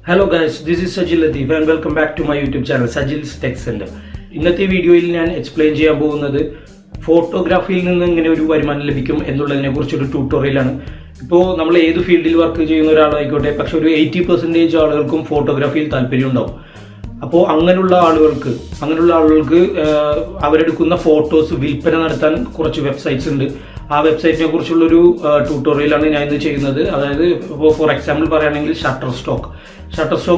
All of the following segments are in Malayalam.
Hello guys, this is Sajil Latif and welcome back to my YouTube channel Sajil's Tech Center. ഇന്നത്തെ വീഡിയോയിൽ ഞാൻ എക്സ്പ്ലെയിൻ ചെയ്യാൻ പോകുന്നത് ഫോട്ടോഗ്രാഫിയിൽ നിന്ന് എങ്ങനെ ഒരു വരുമാനം ലഭിക്കും എന്നുള്ളതിനെ കുറിച്ചൊരു ട്യൂട്ടോറിയലാണ്. ഇപ്പോൾ നമ്മൾ ഏത് ഫീൽഡിൽ വർക്ക് ചെയ്യുന്ന ഒരാളായിക്കോട്ടെ, പക്ഷെ ഒരു 80% ആളുകൾക്കും ഫോട്ടോഗ്രാഫിയിൽ താല്പര്യം ഉണ്ടാവും. അപ്പോൾ അങ്ങനെയുള്ള ആളുകൾക്ക് അവരെടുക്കുന്ന ഫോട്ടോസ് വിൽപ്പന നടത്താൻ കുറച്ച് വെബ്സൈറ്റ്സ് ഉണ്ട്. ആ വെബ്സൈറ്റിനെ കുറിച്ചുള്ളൊരു ട്യൂട്ടോറിയലാണ് ഞാൻ ഇന്ന് ചെയ്യുന്നത്. അതായത് ഇപ്പോൾ ഫോർ എക്സാമ്പിൾ പറയുകയാണെങ്കിൽ ഷട്ടർ സ്റ്റോക്ക്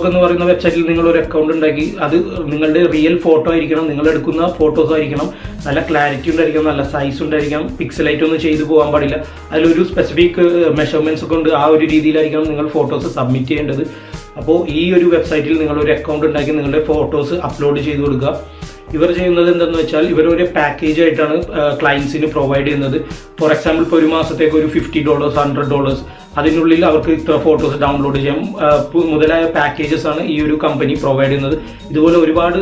എന്ന് പറയുന്ന വെബ്സൈറ്റിൽ നിങ്ങളൊരു അക്കൗണ്ട് ഉണ്ടാക്കി, അത് നിങ്ങളുടെ റിയൽ ഫോട്ടോ ആയിരിക്കണം, നിങ്ങളെടുക്കുന്ന ഫോട്ടോസ് ആയിരിക്കണം, നല്ല ക്ലാരിറ്റി ഉണ്ടായിരിക്കണം, നല്ല സൈസ് ഉണ്ടായിരിക്കണം, പിക്സലൈറ്റ് ഒന്നും ചെയ്തു പോകാൻ പാടില്ല. അതിലൊരു സ്പെസിഫിക് മെഷർമെന്റ്സ് കൊണ്ട് ആ ഒരു രീതിയിലായിരിക്കണം നിങ്ങൾ ഫോട്ടോസ് സബ്മിറ്റ് ചെയ്യേണ്ടത്. അപ്പോൾ ഈ ഒരു വെബ്സൈറ്റിൽ നിങ്ങളൊരു അക്കൗണ്ട് ഉണ്ടാക്കി നിങ്ങളുടെ ഫോട്ടോസ് അപ്ലോഡ് ചെയ്ത് കൊടുക്കുക. ഇവർ ചെയ്യുന്നത് എന്തെന്ന് വെച്ചാൽ ഇവരൊരു പാക്കേജ് ആയിട്ടാണ് ക്ലയൻസിന് പ്രൊവൈഡ് ചെയ്യുന്നത്. ഫോർ എക്സാമ്പിൾ ഇപ്പോൾ ഒരു മാസത്തേക്ക് ഒരു $50 $100 അതിനുള്ളിൽ അവർക്ക് ഇത്ര ഫോട്ടോസ് ഡൗൺലോഡ് ചെയ്യാം മുതലായ പാക്കേജസ് ആണ് ഈ ഒരു കമ്പനി പ്രൊവൈഡ് ചെയ്യുന്നത്. ഇതുപോലെ ഒരുപാട്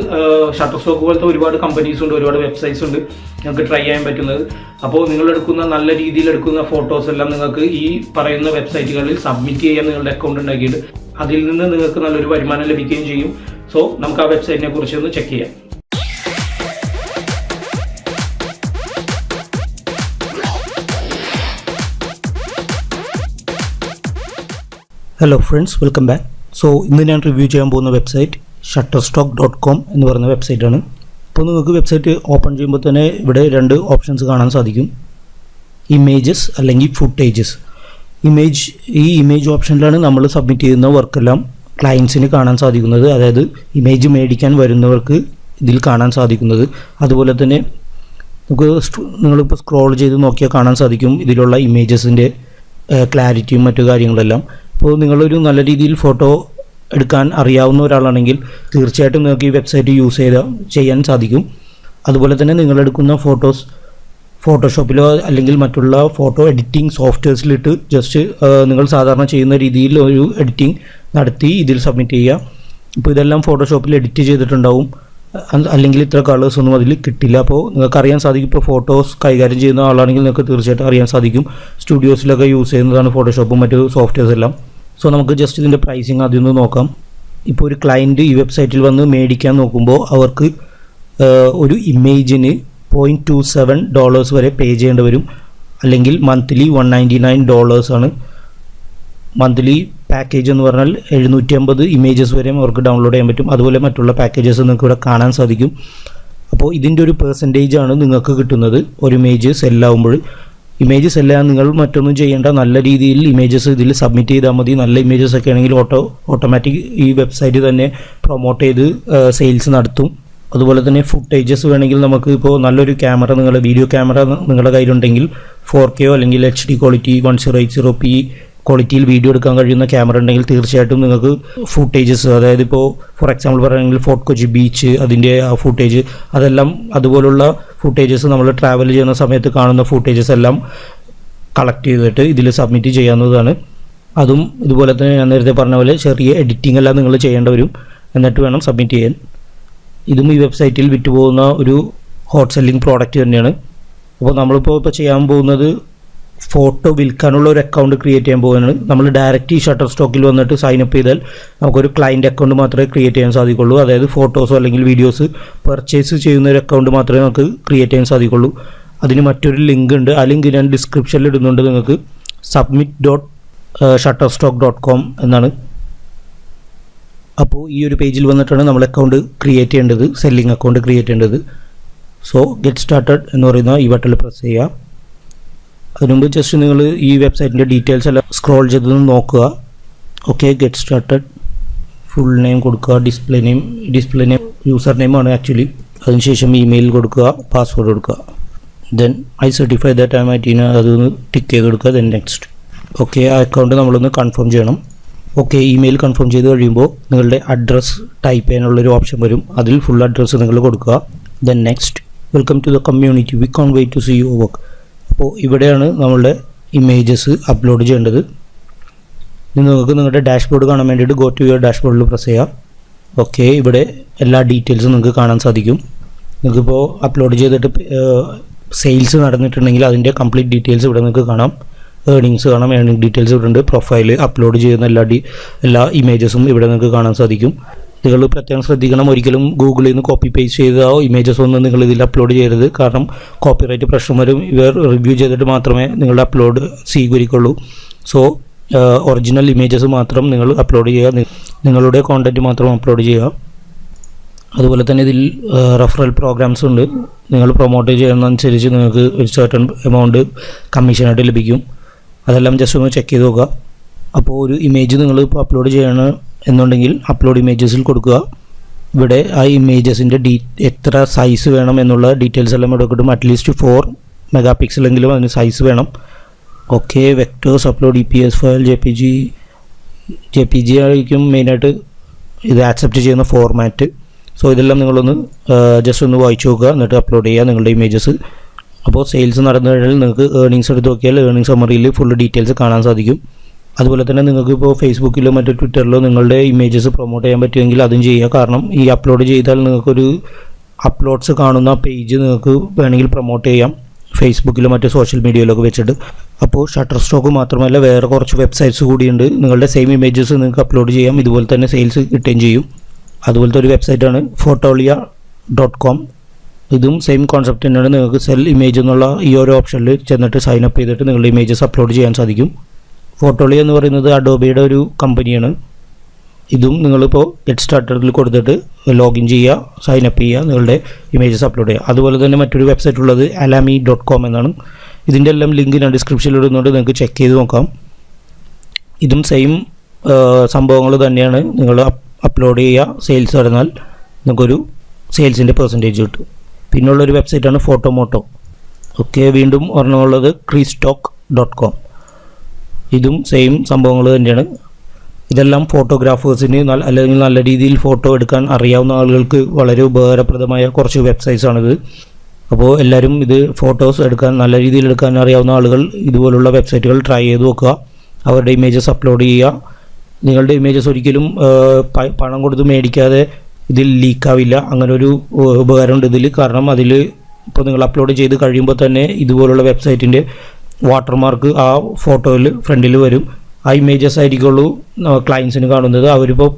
ഷട്ടർ സ്റ്റോക്ക് പോലത്തെ ഒരുപാട് കമ്പനീസ് ഉണ്ട്, ഒരുപാട് വെബ്സൈറ്റ്സ് ഉണ്ട് നിങ്ങൾക്ക് ട്രൈ ചെയ്യാൻ പറ്റുന്നത്. അപ്പോൾ നിങ്ങളെടുക്കുന്ന നല്ല രീതിയിൽ എടുക്കുന്ന ഫോട്ടോസ് എല്ലാം നിങ്ങൾക്ക് ഈ പറയുന്ന വെബ്സൈറ്റുകളിൽ സബ്മിറ്റ് ചെയ്യാൻ നിങ്ങളുടെ അക്കൗണ്ട് ഉണ്ടാക്കിയിട്ട് അതിൽ നിന്ന് നിങ്ങൾക്ക് നല്ലൊരു വരുമാനം ലഭിക്കുകയും ചെയ്യും. സോ നമുക്ക് ആ വെബ്സൈറ്റിനെ കുറിച്ച് ഒന്ന് ചെക്ക് ചെയ്യാം. Hello friends, welcome back. So ഇന്ന് ഞാൻ റിവ്യൂ ചെയ്യാൻ പോകുന്ന വെബ്സൈറ്റ് shutterstock.com എന്ന് പറയുന്ന വെബ്സൈറ്റാണ്. അപ്പോൾ നിങ്ങൾക്ക് വെബ്സൈറ്റ് ഓപ്പൺ ചെയ്യുമ്പോൾ തന്നെ ഇവിടെ രണ്ട് ഓപ്ഷൻസ് കാണാൻ സാധിക്കും, ഇമേജസ് അല്ലെങ്കിൽ ഫുട്ടേജസ്. ഈ ഇമേജ് ഓപ്ഷനിലാണ് നമ്മൾ സബ്മിറ്റ് ചെയ്യുന്ന വർക്കെല്ലാം ക്ലയൻസിന് കാണാൻ സാധിക്കുന്നത്, അതായത് ഇമേജ് മേടിക്കാൻ വരുന്നവർക്ക് ഇതിൽ കാണാൻ സാധിക്കുന്നത്. അതുപോലെ തന്നെ നമുക്ക് നിങ്ങളിപ്പോൾ സ്ക്രോൾ ചെയ്ത് നോക്കിയാൽ കാണാൻ സാധിക്കും ഇതിലുള്ള ഇമേജസിൻ്റെ ക്ലാരിറ്റിയും മറ്റു കാര്യങ്ങളെല്ലാം. അപ്പോൾ നിങ്ങളൊരു നല്ല രീതിയിൽ ഫോട്ടോ എടുക്കാൻ അറിയാവുന്ന ഒരാളാണെങ്കിൽ തീർച്ചയായിട്ടും നിങ്ങൾക്ക് ഈ വെബ്സൈറ്റ് യൂസ് ചെയ്യാൻ സാധിക്കും. അതുപോലെ തന്നെ നിങ്ങളെടുക്കുന്ന ഫോട്ടോസ് ഫോട്ടോഷോപ്പിലോ അല്ലെങ്കിൽ മറ്റുള്ള ഫോട്ടോ എഡിറ്റിംഗ് സോഫ്റ്റ്വെയർസിലിട്ട് ജസ്റ്റ് നിങ്ങൾ സാധാരണ ചെയ്യുന്ന രീതിയിൽ ഒരു എഡിറ്റിംഗ് നടത്തി ഇതിൽ സബ്മിറ്റ് ചെയ്യുക. ഇപ്പോൾ ഇതെല്ലാം ഫോട്ടോഷോപ്പിൽ എഡിറ്റ് ചെയ്തിട്ടുണ്ടാവും, അല്ലെങ്കിൽ ഇത്ര കളേഴ്സ് ഒന്നും അതിൽ കിട്ടില്ല. അപ്പോൾ നിങ്ങൾക്ക് അറിയാൻ സാധിക്കും. ഇപ്പോൾ ഫോട്ടോസ് കൈകാര്യം ചെയ്യുന്ന ആളാണെങ്കിൽ നിങ്ങൾക്ക് തീർച്ചയായിട്ടും അറിയാൻ സാധിക്കും. സ്റ്റുഡിയോസിലൊക്കെ യൂസ് ചെയ്യുന്നതാണ് ഫോട്ടോഷോപ്പും മറ്റു സോഫ്റ്റ്വെയർസ് എല്ലാം. സോ നമുക്ക് ജസ്റ്റ് ഇതിൻ്റെ പ്രൈസിങ് ആദ്യം ഒന്ന് നോക്കാം. ഇപ്പോൾ ഒരു ക്ലയൻറ്റ് ഈ വെബ്സൈറ്റിൽ വന്ന് മേടിക്കാൻ നോക്കുമ്പോൾ അവർക്ക് ഒരു ഇമേജിന് $0.27 വരെ പേ ചെയ്യേണ്ടി വരും, അല്ലെങ്കിൽ മന്ത്ലി $199 ആണ്. മന്ത്ലി പാക്കേജ് എന്ന് പറഞ്ഞാൽ 750 ഇമേജസ് വരെയും അവർക്ക് ഡൗൺലോഡ് ചെയ്യാൻ പറ്റും. അതുപോലെ മറ്റുള്ള പാക്കേജസ് നിങ്ങൾക്ക് ഇവിടെ കാണാൻ സാധിക്കും. അപ്പോൾ ഇതിൻ്റെ ഒരു പെർസെൻറ്റേജ് ആണ് നിങ്ങൾക്ക് കിട്ടുന്നത് ഒരു ഇമേജ് സെല്ലാവുമ്പോൾ. ഇമേജ് സെല്ലാൻ നിങ്ങൾ മറ്റൊന്നും ചെയ്യേണ്ട, നല്ല രീതിയിൽ ഇമേജസ് ഇതിൽ സബ്മിറ്റ് ചെയ്താൽ മതി. നല്ല ഇമേജസ് ഒക്കെ ആണെങ്കിൽ ഓട്ടോമാറ്റിക് ഈ വെബ്സൈറ്റ് തന്നെ പ്രൊമോട്ട് ചെയ്ത് സെയിൽസ് നടത്തും. അതുപോലെ തന്നെ ഫുട്ടേജസ് വേണമെങ്കിൽ നമുക്ക് ഇപ്പോൾ നല്ലൊരു ക്യാമറ, നിങ്ങളുടെ വീഡിയോ ക്യാമറ നിങ്ങളുടെ കയ്യിലുണ്ടെങ്കിൽ 4K അല്ലെങ്കിൽ HD ക്വാളിറ്റി 1080p ക്വാളിറ്റിയിൽ വീഡിയോ എടുക്കാൻ കഴിയുന്ന ക്യാമറ ഉണ്ടെങ്കിൽ തീർച്ചയായിട്ടും നിങ്ങൾക്ക് ഫുട്ടേജസ്, അതായത് ഇപ്പോൾ ഫോർ എക്സാമ്പിൾ പറയുകയാണെങ്കിൽ ഫോർട്ട് കൊച്ചി ബീച്ച് അതിൻ്റെ ആ ഫുട്ടേജ്, അതെല്ലാം അതുപോലുള്ള ഫുട്ടേജസ് നമ്മൾ ട്രാവൽ ചെയ്യുന്ന സമയത്ത് കാണുന്ന ഫുട്ടേജസ് എല്ലാം കളക്ട് ചെയ്തിട്ട് ഇതിൽ സബ്മിറ്റ് ചെയ്യാവുന്നതാണ്. അതും ഇതുപോലെ തന്നെ ഞാൻ നേരത്തെ പറഞ്ഞ പോലെ ചെറിയ എഡിറ്റിംഗ് എല്ലാം നിങ്ങൾ ചെയ്യേണ്ടി വരും, എന്നിട്ട് വേണം സബ്മിറ്റ് ചെയ്യാൻ. ഇതും ഈ വെബ്സൈറ്റിൽ വിറ്റുപോകുന്ന ഒരു ഹോട്ട് സെല്ലിംഗ് പ്രോഡക്റ്റ് തന്നെയാണ്. അപ്പോൾ നമ്മളിപ്പോൾ ചെയ്യാൻ പോകുന്നത് ഫോട്ടോ വിൽക്കാനുള്ള ഒരു അക്കൗണ്ട് ക്രിയേറ്റ് ചെയ്യാൻ പോകുകയാണ്. നമ്മൾ ഡയറക്റ്റ് ഈ ഷട്ടർ സ്റ്റോക്കിൽ വന്നിട്ട് സൈനപ്പ് ചെയ്താൽ നമുക്കൊരു ക്ലയൻറ്റ് അക്കൗണ്ട് മാത്രമേ ക്രിയേറ്റ് ചെയ്യാൻ സാധിക്കുള്ളൂ. അതായത് ഫോട്ടോസോ അല്ലെങ്കിൽ വീഡിയോസ് പർച്ചേസ് ചെയ്യുന്ന ഒരു അക്കൗണ്ട് മാത്രമേ നമുക്ക് ക്രിയേറ്റ് ചെയ്യാൻ സാധിക്കുള്ളൂ. അതിന് മറ്റൊരു ലിങ്ക് ഉണ്ട്, ആ ലിങ്ക് ഞാൻ ഡിസ്ക്രിപ്ഷനിൽ ഇടുന്നുണ്ട്. നിങ്ങൾക്ക് submit.shutterstock.com എന്നാണ്. അപ്പോൾ ഈ ഒരു പേജിൽ വന്നിട്ടാണ് നമ്മൾ അക്കൗണ്ട് ക്രിയേറ്റ് ചെയ്യേണ്ടത്, സെല്ലിംഗ് അക്കൗണ്ട് ക്രിയേറ്റ് ചെയ്യേണ്ടത്. സോ ഗെറ്റ് സ്റ്റാർട്ടഡ് എന്ന് പറയുന്ന ഈ ബട്ടണിൽ പ്രസ് ചെയ്യുക. അതിനുമുമ്പ് ജസ്റ്റ് നിങ്ങൾ ഈ വെബ്സൈറ്റിൻ്റെ ഡീറ്റെയിൽസ് എല്ലാം സ്ക്രോൾ ചെയ്ത് നോക്കുക. Okay, get started, full name കൊടുക്കുക, ഡിസ്പ്ലേ നെയിം യൂസർ നെയിമാണ് ആക്ച്വലി. അതിനുശേഷം ഇമെയിൽ കൊടുക്കുക, പാസ്വേഡ് കൊടുക്കുക. Then I certify that I M IT അതൊന്ന് ടിക്ക് ചെയ്ത് കൊടുക്കുക. Then next. ഓക്കെ, ആ അക്കൗണ്ട് നമ്മളൊന്ന് കൺഫേം ചെയ്യണം. ഓക്കെ, ഇമെയിൽ കൺഫേം ചെയ്ത് കഴിയുമ്പോൾ നിങ്ങളുടെ അഡ്രസ്സ് ടൈപ്പ് ചെയ്യാനുള്ളൊരു ഓപ്ഷൻ വരും, അതിൽ ഫുൾ അഡ്രസ്സ് നിങ്ങൾ കൊടുക്കുക. Then next. Welcome to the community, we can't wait to see your work. അപ്പോൾ ഇവിടെയാണ് നമ്മളുടെ ഇമേജസ് അപ്ലോഡ് ചെയ്യേണ്ടത്. നിങ്ങൾക്ക് നിങ്ങളുടെ ഡാഷ്ബോർഡ് കാണാൻ വേണ്ടിയിട്ട് ഗോ ടു യുവർ ഡാഷ്ബോർഡിൽ പ്രസ് ചെയ്യുക. ഓക്കെ, ഇവിടെ എല്ലാ ഡീറ്റെയിൽസും നിങ്ങൾക്ക് കാണാൻ സാധിക്കും. നിങ്ങൾക്കിപ്പോൾ അപ്ലോഡ് ചെയ്തിട്ട് സെയിൽസ് നടന്നിട്ടുണ്ടെങ്കിൽ അതിൻ്റെ കംപ്ലീറ്റ് ഡീറ്റെയിൽസ് ഇവിടെ നിങ്ങൾക്ക് കാണാം. ഏർണിങ്സ് കാണാം. ഏർണിംഗ് ഡീറ്റെയിൽസ് ഇവിടെ ഉണ്ട്. പ്രൊഫൈൽ അപ്ലോഡ് ചെയ്യുന്ന എല്ലാ ഇമേജസും ഇവിടെ നിങ്ങൾക്ക് കാണാൻ സാധിക്കും. നിങ്ങൾ പ്രത്യേകം ശ്രദ്ധിക്കണം, ഒരിക്കലും ഗൂഗിളിൽ നിന്ന് കോപ്പി പേസ്റ്റ് ചെയ്ത ഇമേജസ് ഒന്നും നിങ്ങൾ ഇതിൽ അപ്ലോഡ് ചെയ്യരുത്. കാരണം കോപ്പിറൈറ്റ് പ്രശ്നം വരും. ഇവർ റിവ്യൂ ചെയ്തിട്ട് മാത്രമേ നിങ്ങളുടെ അപ്ലോഡ് സ്വീകരിക്കുള്ളൂ. സോ ഒറിജിനൽ ഇമേജസ് മാത്രം നിങ്ങൾ അപ്ലോഡ് ചെയ്യുക, നിങ്ങളുടെ കോണ്ടൻറ്റ് മാത്രം അപ്ലോഡ് ചെയ്യുക. അതുപോലെ തന്നെ ഇതിൽ റെഫറൽ പ്രോഗ്രാംസ് ഉണ്ട്. നിങ്ങൾ പ്രൊമോട്ട് ചെയ്യുന്നതനുസരിച്ച് നിങ്ങൾക്ക് ഒരു സർട്ടൺ എമൗണ്ട് കമ്മീഷനായിട്ട് ലഭിക്കും. അതെല്ലാം ജസ്റ്റ് ഒന്ന് ചെക്ക് ചെയ്ത് നോക്കുക. അപ്പോൾ ഒരു ഇമേജ് നിങ്ങൾ ഇപ്പോൾ അപ്ലോഡ് ചെയ്യണം എന്നുണ്ടെങ്കിൽ അപ്ലോഡ് ഇമേജസിൽ കൊടുക്കുക. ഇവിടെ ആ ഇമേജസിൻ്റെ എത്ര സൈസ് വേണം എന്നുള്ള ഡീറ്റെയിൽസ് എല്ലാം ഇവിടെ കിട്ടും. അറ്റ്ലീസ്റ്റ് 4 മെഗാ എങ്കിലും അതിന് സൈസ് വേണം. Okay, vectors upload EPS file J P G ആയിരിക്കും മെയിനായിട്ട് ഇത് ആക്സെപ്റ്റ് ചെയ്യുന്ന ഫോർമാറ്റ്. സോ ഇതെല്ലാം നിങ്ങളൊന്ന് ജസ്റ്റ് ഒന്ന് വായിച്ചു നോക്കുക, എന്നിട്ട് അപ്ലോഡ് ചെയ്യുക നിങ്ങളുടെ ഇമേജസ്. അപ്പോൾ സെയിൽസ് നടന്നു കഴിഞ്ഞാൽ നിങ്ങൾക്ക് ഏർണിങ്സ് എടുത്ത് നോക്കിയാൽ ഏർണിംഗ് സമ്മറിയിൽ ഫുൾ ഡീറ്റെയിൽസ് കാണാൻ സാധിക്കും. അതുപോലെ തന്നെ നിങ്ങൾക്ക് ഇപ്പോൾ ഫേസ്ബുക്കിലോ മറ്റു ട്വിറ്ററിലോ നിങ്ങളുടെ ഇമേജസ് പ്രൊമോട്ട് ചെയ്യാൻ പറ്റുമെങ്കിൽ അതും ചെയ്യുക. കാരണം ഈ അപ്ലോഡ് ചെയ്താൽ നിങ്ങൾക്കൊരു അപ്ലോഡ്സ് കാണുന്ന പേജ് നിങ്ങൾക്ക് വേണമെങ്കിൽ പ്രൊമോട്ട് ചെയ്യാം ഫേസ്ബുക്കിലോ മറ്റു സോഷ്യൽ മീഡിയയിലൊക്കെ വെച്ചിട്ട്. അപ്പോൾ ഷട്ടർ സ്റ്റോക്ക് മാത്രമല്ല വേറെ കുറച്ച് വെബ്സൈറ്റ്സ് കൂടിയുണ്ട്. നിങ്ങളുടെ സെയിം ഇമേജസ് നിങ്ങൾക്ക് അപ്ലോഡ് ചെയ്യാം, ഇതുപോലെ തന്നെ സെയിൽസ് കിട്ടുകയും ചെയ്യും. അതുപോലത്തെ ഒരു വെബ്സൈറ്റാണ് Fotolia.com. ഇതും സെയിം കോൺസെപ്റ്റ് തന്നെയാണ്. നിങ്ങൾക്ക് സെൽ ഇമേജ് എന്നുള്ള ഈ ഒരു ഓപ്ഷനിൽ ചെന്നിട്ട് സൈൻ അപ്പ് ചെയ്തിട്ട് നിങ്ങളുടെ ഇമേജസ് അപ്ലോഡ് ചെയ്യാൻ സാധിക്കും. ഫോട്ടോളിയ എന്ന് പറയുന്നത് അഡോബിയുടെ ഒരു കമ്പനിയാണ്. ഇതും നിങ്ങളിപ്പോൾ ഗെറ്റ് സ്റ്റാർട്ടറിൽ കൊടുത്തിട്ട് ലോഗിൻ ചെയ്യുക, സൈൻ അപ്പ് ചെയ്യുക, നിങ്ങളുടെ ഇമേജസ് അപ്ലോഡ് ചെയ്യുക. അതുപോലെ തന്നെ മറ്റൊരു വെബ്സൈറ്റ് ഉള്ളത് Alamy.com എന്നാണ്. ഇതിൻ്റെ എല്ലാം ലിങ്ക് ഞാൻ ഡിസ്ക്രിപ്ഷനിൽ ഇടുന്നുണ്ട്, നിങ്ങൾക്ക് ചെക്ക് ചെയ്ത് നോക്കാം. ഇതും സെയിം സംഭവങ്ങൾ തന്നെയാണ്. നിങ്ങൾ അപ്ലോഡ് ചെയ്യുക, സെയിൽസ് വരുന്നാൽ നിങ്ങൾക്കൊരു സെയിൽസിൻ്റെ പെർസെൻറ്റേജ് കിട്ടും. പിന്നുള്ളൊരു വെബ്സൈറ്റാണ് ഫോട്ടോമോട്ടോ. ഓക്കെ, വീണ്ടും ഒരെണ്ണമുള്ളത് Creestock.com. ഇതും സെയിം സംഭവങ്ങൾ തന്നെയാണ്. ഇതെല്ലാം ഫോട്ടോഗ്രാഫേഴ്സിന് അല്ലെങ്കിൽ നല്ല രീതിയിൽ ഫോട്ടോ എടുക്കാൻ അറിയാവുന്ന ആളുകൾക്ക് വളരെ ഉപകാരപ്രദമായ കുറച്ച് വെബ്സൈറ്റ്സാണിത്. അപ്പോൾ എല്ലാവരും ഇത് ഫോട്ടോസ് എടുക്കാൻ നല്ല രീതിയിൽ എടുക്കാൻ അറിയാവുന്ന ആളുകൾ ഇതുപോലുള്ള വെബ്സൈറ്റുകൾ ട്രൈ ചെയ്ത് നോക്കുക. അവരുടെ ഇമേജസ് അപ്ലോഡ് ചെയ്യുക. നിങ്ങളുടെ ഇമേജസ് ഒരിക്കലും പണം കൊടുത്ത് മേടിക്കാതെ ഇതിൽ ലീക്കാവില്ല. അങ്ങനെ ഒരു ഉപകാരമുണ്ട് ഇതിൽ. കാരണം അതിൽ ഇപ്പോൾ നിങ്ങൾ അപ്ലോഡ് ചെയ്ത് കഴിയുമ്പോൾ തന്നെ ഇതുപോലുള്ള വെബ്സൈറ്റിൻ്റെ വാട്ടർമാർക്ക് ആ ഫോട്ടോയിൽ ഫ്രണ്ടിൽ വരും. ആ ഇമേജസ് ആയിരിക്കുള്ളൂ ക്ലയൻസിന് കാണുന്നത്. അവരിപ്പോൾ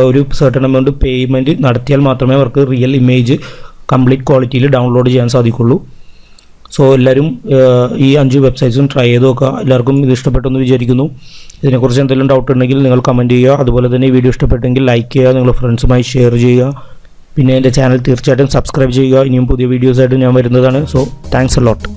ഒരു സർട്ടൺ എമൗണ്ട് പേയ്മെൻറ്റ് നടത്തിയാൽ മാത്രമേ അവർക്ക് റിയൽ ഇമേജ് കംപ്ലീറ്റ് ക്വാളിറ്റിയിൽ ഡൗൺലോഡ് ചെയ്യാൻ സാധിക്കുള്ളൂ. സോ എല്ലാവരും ഈ 5 വെബ്സൈറ്റ്സും ട്രൈ ചെയ്ത് നോക്കുക. എല്ലാവർക്കും ഇത് ഇഷ്ടപ്പെട്ടെന്ന് വിചാരിക്കുന്നു. ഇതിനെക്കുറിച്ച് എന്തെങ്കിലും ഡൗട്ട് ഉണ്ടെങ്കിൽ നിങ്ങൾ കമൻറ്റ് ചെയ്യുക. അതുപോലെ തന്നെ ഈ വീഡിയോ ഇഷ്ടപ്പെട്ടെങ്കിൽ ലൈക്ക് ചെയ്യുക, നിങ്ങളുടെ ഫ്രണ്ട്സുമായി ഷെയർ ചെയ്യുക. പിന്നെ എൻ്റെ ചാനൽ തീർച്ചയായിട്ടും സബ്സ്ക്രൈബ് ചെയ്യുക. ഇനിയും പുതിയ വീഡിയോസായിട്ട് ഞാൻ വരുന്നതാണ്. So thanks a lot.